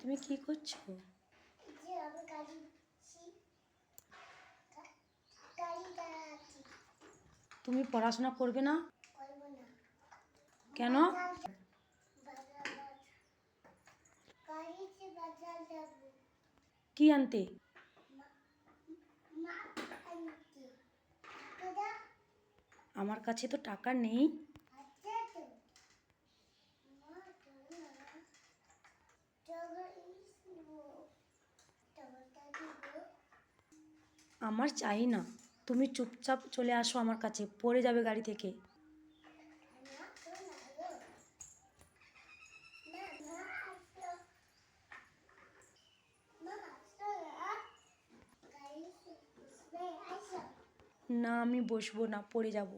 তুমি কি করছো? তুমি পড়াশোনা করবে না? কেন? কি আনতে? আমার কাছে তো টাকা নেই। আমার চাই না, তুমি চুপচাপ চলে আসো আমার কাছে, পড়ে যাবে গাড়ি থেকে। না, আমি বসবো না, পড়ে যাব।